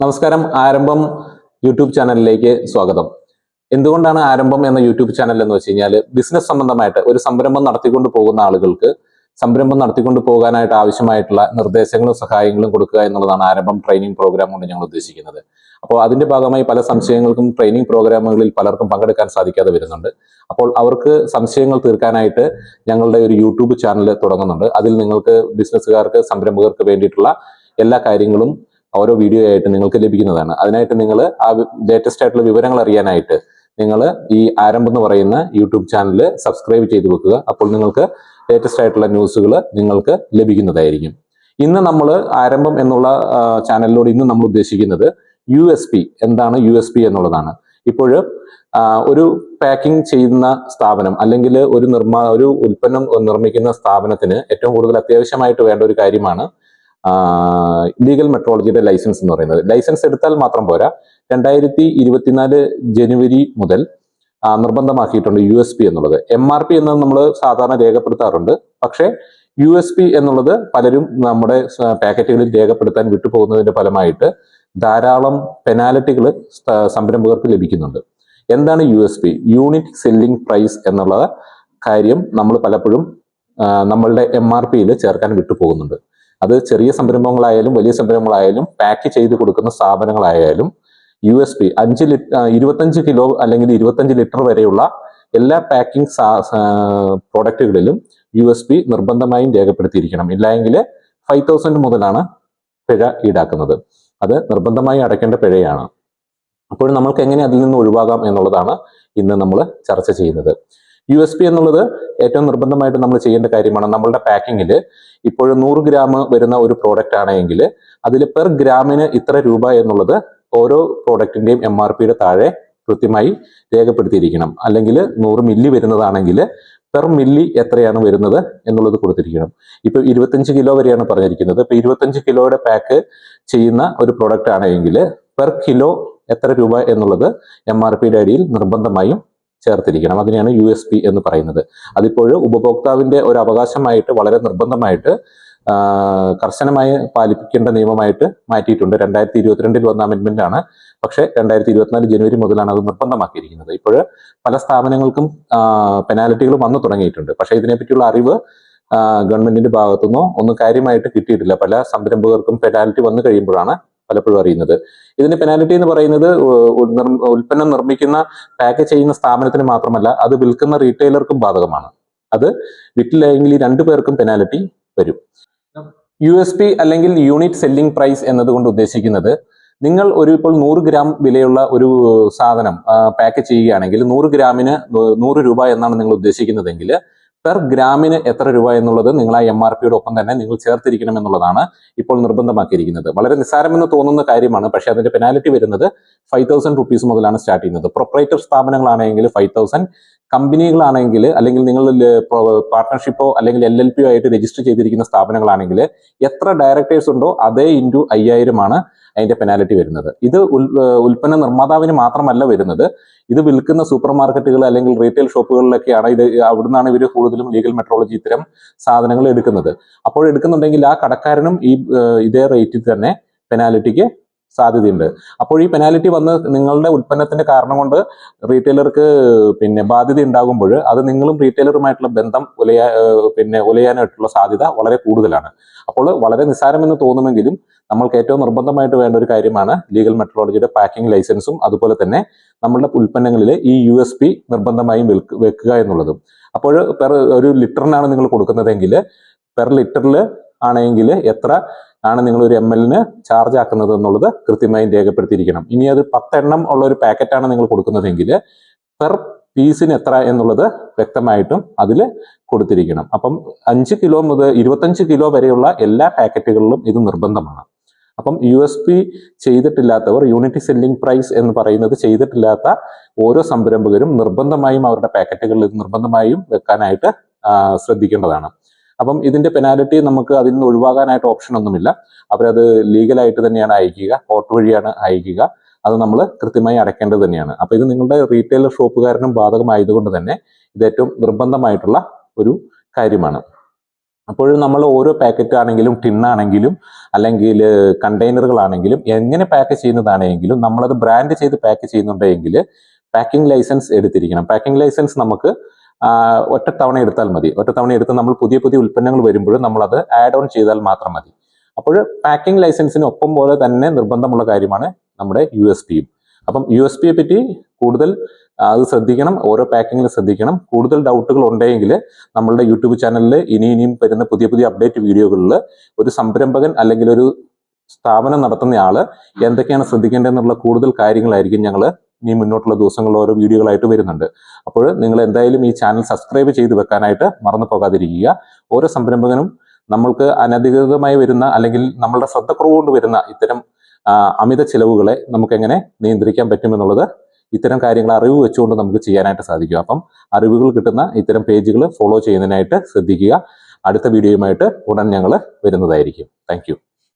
നമസ്കാരം. ആരംഭം യൂട്യൂബ് ചാനലിലേക്ക് സ്വാഗതം. എന്തുകൊണ്ടാണ് ആരംഭം എന്ന യൂട്യൂബ് ചാനൽ എന്ന് വെച്ച് കഴിഞ്ഞാൽ ബിസിനസ് സംബന്ധമായിട്ട് ഒരു സംരംഭം നടത്തിക്കൊണ്ട് പോകുന്ന ആളുകൾക്ക് സംരംഭം നടത്തിക്കൊണ്ട് പോകാനായിട്ട് ആവശ്യമായിട്ടുള്ള നിർദ്ദേശങ്ങളും സഹായങ്ങളും കൊടുക്കുക എന്നുള്ളതാണ് ആരംഭം ട്രെയിനിങ് പ്രോഗ്രാം കൊണ്ട് ഞങ്ങൾ ഉദ്ദേശിക്കുന്നത്. അപ്പോൾ അതിന്റെ ഭാഗമായി പല സംശയങ്ങൾക്കും ട്രെയിനിങ് പ്രോഗ്രാമുകളിൽ പലർക്കും പങ്കെടുക്കാൻ സാധിക്കാതെ വരുന്നുണ്ട്. അപ്പോൾ അവർക്ക് സംശയങ്ങൾ തീർക്കാനായിട്ട് ഞങ്ങളുടെ ഒരു യൂട്യൂബ് ചാനൽ തുടങ്ങുന്നുണ്ട്. അതിൽ നിങ്ങൾക്ക് ബിസിനസ്സുകാർക്ക് സംരംഭകർക്ക് വേണ്ടിയിട്ടുള്ള എല്ലാ കാര്യങ്ങളും ഓരോ വീഡിയോ ആയിട്ട് നിങ്ങൾക്ക് ലഭിക്കുന്നതാണ്. അതിനായിട്ട് നിങ്ങൾ ആ ലേറ്റസ്റ്റ് ആയിട്ടുള്ള വിവരങ്ങൾ അറിയാനായിട്ട് നിങ്ങൾ ഈ ആരംഭം എന്ന് പറയുന്ന യൂട്യൂബ് ചാനൽ സബ്സ്ക്രൈബ് ചെയ്ത് വെക്കുക. അപ്പോൾ നിങ്ങൾക്ക് ലേറ്റസ്റ്റ് ആയിട്ടുള്ള ന്യൂസുകൾ നിങ്ങൾക്ക് ലഭിക്കുന്നതായിരിക്കും. ഇന്ന് നമ്മൾ ആരംഭം എന്നുള്ള ചാനലിലൂടെ ഇന്ന് നമ്മൾ ഉദ്ദേശിക്കുന്നത് USP എന്താണ് USP എന്നുള്ളതാണ്. ഇപ്പോൾ ഒരു പാക്കിംഗ് ചെയ്യുന്ന സ്ഥാപനം അല്ലെങ്കിൽ ഒരു ഉൽപ്പന്നം നിർമ്മിക്കുന്ന സ്ഥാപനത്തിന് ഏറ്റവും കൂടുതൽ അത്യാവശ്യമായിട്ട് വേണ്ട ഒരു കാര്യമാണ് ലീഗൽ മെട്രോളജിയുടെ ലൈസൻസ് എന്ന് പറയുന്നത്. ലൈസൻസ് എടുത്താൽ മാത്രം പോരാ, 2024 ജനുവരി മുതൽ നിർബന്ധമാക്കിയിട്ടുണ്ട് USP എന്നുള്ളത്. MRP എന്നത് നമ്മൾ സാധാരണ രേഖപ്പെടുത്താറുണ്ട്. പക്ഷേ USP എന്നുള്ളത് പലരും നമ്മുടെ പാക്കറ്റുകളിൽ രേഖപ്പെടുത്താൻ വിട്ടുപോകുന്നതിന്റെ ഫലമായിട്ട് ധാരാളം പെനാൽറ്റികൾ സംരംഭകർക്ക് ലഭിക്കുന്നുണ്ട്. എന്താണ് USP? യൂണിറ്റ് സെല്ലിംഗ് പ്രൈസ് എന്നുള്ള കാര്യം നമ്മൾ പലപ്പോഴും നമ്മളുടെ MRPയിൽ ചേർക്കാൻ വിട്ടുപോകുന്നുണ്ട്. അത് ചെറിയ സംരംഭങ്ങളായാലും വലിയ സംരംഭങ്ങളായാലും പാക്ക് ചെയ്ത് കൊടുക്കുന്ന സ്ഥാപനങ്ങളായാലും USP 25 കിലോ അല്ലെങ്കിൽ 25 ലിറ്റർ വരെയുള്ള എല്ലാ പാക്കിംഗ് പ്രോഡക്റ്റുകളിലും USP നിർബന്ധമായും രേഖപ്പെടുത്തിയിരിക്കണം. ഇല്ലെങ്കിൽ 5,000 മുതലാണ് പിഴ ഈടാക്കുന്നത്. അത് നിർബന്ധമായി അടയ്ക്കേണ്ട പിഴയാണ്. അപ്പോൾ നമ്മൾക്ക് എങ്ങനെ അതിൽ നിന്ന് ഒഴിവാകാം എന്നുള്ളതാണ് ഇന്ന് നമ്മൾ ചർച്ച ചെയ്യുന്നത്. USP എന്നുള്ളത് ഏറ്റവും നിർബന്ധമായിട്ട് നമ്മൾ ചെയ്യേണ്ട കാര്യമാണ്. നമ്മളുടെ പാക്കിങ്ങിൽ ഇപ്പോൾ 100 ഗ്രാം വരുന്ന ഒരു പ്രോഡക്റ്റ് ആണെങ്കിൽ അതിൽ പെർ ഗ്രാമിന് ഇത്ര രൂപ എന്നുള്ളത് ഓരോ പ്രോഡക്റ്റിന്റെയും MRPയുടെ താഴെ കൃത്യമായി രേഖപ്പെടുത്തിയിരിക്കണം. അല്ലെങ്കിൽ 100 മില്ലി വരുന്നതാണെങ്കിൽ പെർ മില്ലി എത്രയാണ് വരുന്നത് എന്നുള്ളത് കൊടുത്തിരിക്കണം. ഇപ്പൊ 25 കിലോ വരെയാണ് പറഞ്ഞിരിക്കുന്നത്. ഇപ്പൊ 25 കിലോയുടെ പാക്ക് ചെയ്യുന്ന ഒരു പ്രോഡക്റ്റ് ആണെങ്കിൽ പെർ കിലോ എത്ര രൂപ എന്നുള്ളത് MRPയുടെ അടിയിൽ നിർബന്ധമായും ചേർത്തിരിക്കണം. അതിനെയാണ് USP എന്ന് പറയുന്നത്. അതിപ്പോൾ ഉപഭോക്താവിന്റെ ഒരു അവകാശമായിട്ട് വളരെ നിർബന്ധമായിട്ട് കർശനമായി പാലിപ്പിക്കേണ്ട നിയമമായിട്ട് മാറ്റിയിട്ടുണ്ട്. 2022 വന്ന അമെന്റ്മെന്റ് ആണ്. പക്ഷേ 2024 ജനുവരി മുതലാണ് അത് നിർബന്ധമാക്കിയിരിക്കുന്നത്. ഇപ്പോൾ പല സ്ഥാപനങ്ങൾക്കും പെനാൽറ്റികൾ വന്നു തുടങ്ങിയിട്ടുണ്ട്. പക്ഷേ ഇതിനെപ്പറ്റിയുള്ള അറിവ് ഗവൺമെന്റിന്റെ ഭാഗത്തുനിന്നോ ഒന്നും കാര്യമായിട്ട് കിട്ടിയിട്ടില്ല. പല സംരംഭകർക്കും പെനാൽറ്റി വന്നു കഴിയുമ്പോഴാണ് പലപ്പോഴും അറിയുന്നത്. ഇതിന്റെ പെനാൽറ്റി എന്ന് പറയുന്നത് ഉൽപ്പന്നം നിർമ്മിക്കുന്ന പാക്ക് ചെയ്യുന്ന സ്ഥാപനത്തിന് മാത്രമല്ല, അത് വിൽക്കുന്ന റീറ്റെയിലർക്കും ബാധകമാണ്. അത് വിറ്റില്ലെങ്കിൽ ഈ 2 പേർക്കും പെനാൽറ്റി വരും. USP അല്ലെങ്കിൽ യൂണിറ്റ് സെല്ലിംഗ് പ്രൈസ് എന്നതുകൊണ്ട് ഉദ്ദേശിക്കുന്നത്, നിങ്ങൾ ഇപ്പോൾ 100 ഗ്രാം വിലയുള്ള ഒരു സാധനം പാക്ക് ചെയ്യുകയാണെങ്കിൽ 100 ഗ്രാമിന് 100 രൂപ എന്നാണ് നിങ്ങൾ ഉദ്ദേശിക്കുന്നതെങ്കിൽ പെർ ഗ്രാമിന് എത്ര രൂപ എന്നുള്ളത് നിങ്ങൾ ആ MRPയുടെ ഒപ്പം തന്നെ നിങ്ങൾ ചേർത്തിരിക്കണം എന്നുള്ളതാണ് ഇപ്പോൾ നിർബന്ധമാക്കിയിരിക്കുന്നത്. വളരെ നിസ്സാരമെന്ന് തോന്നുന്ന കാര്യമാണ്. പക്ഷേ അതിന്റെ പെനാൽറ്റി വരുന്നത് 5,000 റുപ്പീസ് മുതലാണ് സ്റ്റാർട്ട് ചെയ്യുന്നത്. പ്രൊപ്പറേറ്റർ സ്ഥാപനങ്ങളാണെങ്കിൽ 5,000, കമ്പനികളാണെങ്കിൽ അല്ലെങ്കിൽ നിങ്ങൾ പാർട്ട്ണർഷിപ്പോ അല്ലെങ്കിൽ LLP ആയിട്ട് രജിസ്റ്റർ ചെയ്തിരിക്കുന്ന സ്ഥാപനങ്ങളാണെങ്കിൽ എത്ര ഡയറക്ടേഴ്സ് ഉണ്ടോ അതേ ഇൻറ്റു 5,000 ആണ് അതിന്റെ പെനാൽറ്റി വരുന്നത്. ഇത് ഉൽപ്പന്ന നിർമ്മാതാവിന് മാത്രമല്ല വരുന്നത്, ഇത് വിൽക്കുന്ന സൂപ്പർ മാർക്കറ്റുകൾ അല്ലെങ്കിൽ റീറ്റെയിൽ ഷോപ്പുകളിലൊക്കെയാണ് ഇത്. അവിടുന്നാണ് ഇവർ കൂടുതലും ലീഗൽ മെട്രോളജി ഇത്തരം സാധനങ്ങൾ എടുക്കുന്നത്. അപ്പോൾ എടുക്കുന്നുണ്ടെങ്കിൽ ആ കടക്കാരനും ഇതേ റേറ്റിൽ തന്നെ പെനാൽറ്റിക്ക് സാധ്യതയുണ്ട്. അപ്പോൾ ഈ പെനാൽറ്റി വന്ന് നിങ്ങളുടെ ഉൽപ്പന്നത്തിന്റെ കാരണം കൊണ്ട് റീറ്റെയിലർക്ക് ബാധ്യത ഉണ്ടാകുമ്പോൾ അത് നിങ്ങളും റീറ്റെയിലറുമായിട്ടുള്ള ബന്ധം ഉലയാനായിട്ടുള്ള സാധ്യത വളരെ കൂടുതലാണ്. അപ്പോൾ വളരെ നിസ്സാരമെന്ന് തോന്നുമെങ്കിലും നമ്മൾക്ക് ഏറ്റവും നിർബന്ധമായിട്ട് വേണ്ട ഒരു കാര്യമാണ് ലീഗൽ മെട്രോളജിയുടെ പാക്കിംഗ് ലൈസൻസും അതുപോലെ തന്നെ നമ്മളുടെ ഉൽപ്പന്നങ്ങളിൽ ഈ USP നിർബന്ധമായും വെക്കുക എന്നുള്ളതും. അപ്പോൾ ഒരു ലിറ്ററിനാണ് നിങ്ങൾ കൊടുക്കുന്നതെങ്കിൽ പെർ ലിറ്ററിൽ ആണെങ്കിൽ എത്ര ആണ് നിങ്ങൾ ഒരു MLന് ചാർജ് ആക്കുന്നത് എന്നുള്ളത് കൃത്യമായും രേഖപ്പെടുത്തിയിരിക്കണം. ഇനി അത് 10 എണ്ണം ഉള്ള ഒരു പാക്കറ്റാണ് നിങ്ങൾ കൊടുക്കുന്നതെങ്കിൽ പെർ പീസിന് എത്ര എന്നുള്ളത് വ്യക്തമായിട്ടും അതിൽ കൊടുത്തിരിക്കണം. അപ്പം 5 കിലോ മുതൽ 25 കിലോ വരെയുള്ള എല്ലാ പാക്കറ്റുകളിലും ഇത് നിർബന്ധമാണ്. അപ്പം USP ചെയ്തിട്ടില്ലാത്തവർ, യൂണിറ്റ് സെല്ലിംഗ് പ്രൈസ് എന്ന് പറയുന്നത് ചെയ്തിട്ടില്ലാത്ത ഓരോ സംരംഭകരും നിർബന്ധമായും അവരുടെ പാക്കറ്റുകളിൽ ഇത് നിർബന്ധമായും വെക്കാനായിട്ട് ശ്രദ്ധിക്കേണ്ടതാണ്. അപ്പം ഇതിന്റെ പെനാൽറ്റി നമുക്ക് അതിൽ നിന്ന് ഒഴിവാകാനായിട്ട് ഓപ്ഷൻ ഒന്നുമില്ല. അവരത് ലീഗലായിട്ട് തന്നെയാണ് അയക്കുക, കോർട്ട് വഴിയാണ് അയക്കുക. അത് നമ്മൾ കൃത്യമായി അടയ്ക്കേണ്ടത് തന്നെയാണ്. അപ്പൊ ഇത് നിങ്ങളുടെ റീറ്റെയിലർ ഷോപ്പുകാരനും ബാധകമായതുകൊണ്ട് തന്നെ ഇത് ഏറ്റവും നിർബന്ധമായിട്ടുള്ള ഒരു കാര്യമാണ്. അപ്പോൾ നമ്മൾ ഓരോ പാക്കറ്റ് ആണെങ്കിലും ടിന്നാണെങ്കിലും അല്ലെങ്കിൽ കണ്ടെയ്നറുകളാണെങ്കിലും എങ്ങനെ പാക്ക് ചെയ്യുന്നതാണെങ്കിലും നമ്മളത് ബ്രാൻഡ് ചെയ്ത് പാക്ക് ചെയ്യുന്നുണ്ടെങ്കിൽ പാക്കിംഗ് ലൈസൻസ് എടുത്തിരിക്കണം. പാക്കിംഗ് ലൈസൻസ് നമുക്ക് ഒറ്റത്തവണ എടുത്താൽ മതി. ഒറ്റത്തവണ എടുത്ത് നമ്മൾ പുതിയ പുതിയ ഉൽപ്പന്നങ്ങൾ വരുമ്പോഴും നമ്മളത് ആഡ് ഓൺ ചെയ്താൽ മാത്രം മതി. അപ്പോൾ പാക്കിംഗ് ലൈസൻസിന് ഒപ്പം പോലെ തന്നെ നിർബന്ധമുള്ള കാര്യമാണ് നമ്മുടെ USPയും. അപ്പം USPയെ പറ്റി കൂടുതൽ അത് ശ്രദ്ധിക്കണം, ഓരോ പാക്കിങ്ങിലും ശ്രദ്ധിക്കണം. കൂടുതൽ ഡൗട്ടുകൾ ഉണ്ടെങ്കിൽ നമ്മളുടെ യൂട്യൂബ് ചാനലിൽ ഇനിയും വരുന്ന പുതിയ പുതിയ അപ്ഡേറ്റ് വീഡിയോകളിൽ ഒരു സംരംഭകൻ അല്ലെങ്കിൽ ഒരു സ്ഥാപനം നടത്തുന്ന ആള് എന്തൊക്കെയാണ് ശ്രദ്ധിക്കേണ്ടതെന്നുള്ള കൂടുതൽ കാര്യങ്ങളായിരിക്കും ഞങ്ങൾ ഇനി മുന്നോട്ടുള്ള ദിവസങ്ങളിൽ ഓരോ വീഡിയോകളായിട്ട് വരുന്നുണ്ട്. അപ്പോൾ നിങ്ങൾ എന്തായാലും ഈ ചാനൽ സബ്സ്ക്രൈബ് ചെയ്ത് വെക്കാനായിട്ട് മറന്നു പോകാതിരിക്കുക. ഓരോ സംരംഭകനും നമ്മൾക്ക് അനധികൃതമായി വരുന്ന അല്ലെങ്കിൽ നമ്മളുടെ ശ്രദ്ധക്കുറവ് കൊണ്ട് വരുന്ന ഇത്തരം അമിത ചിലവുകളെ നമുക്ക് എങ്ങനെ നിയന്ത്രിക്കാൻ പറ്റുമെന്നുള്ളത് ഇത്തരം കാര്യങ്ങൾ അറിവ് വെച്ചുകൊണ്ട് നമുക്ക് ചെയ്യാനായിട്ട് സാധിക്കും. അപ്പം അറിവുകൾ കിട്ടുന്ന ഇത്തരം പേജുകൾ ഫോളോ ചെയ്യുന്നതിനായിട്ട് ശ്രദ്ധിക്കുക. അടുത്ത വീഡിയോയുമായിട്ട് ഉടൻ ഞങ്ങൾ വരുന്നതായിരിക്കും. താങ്ക്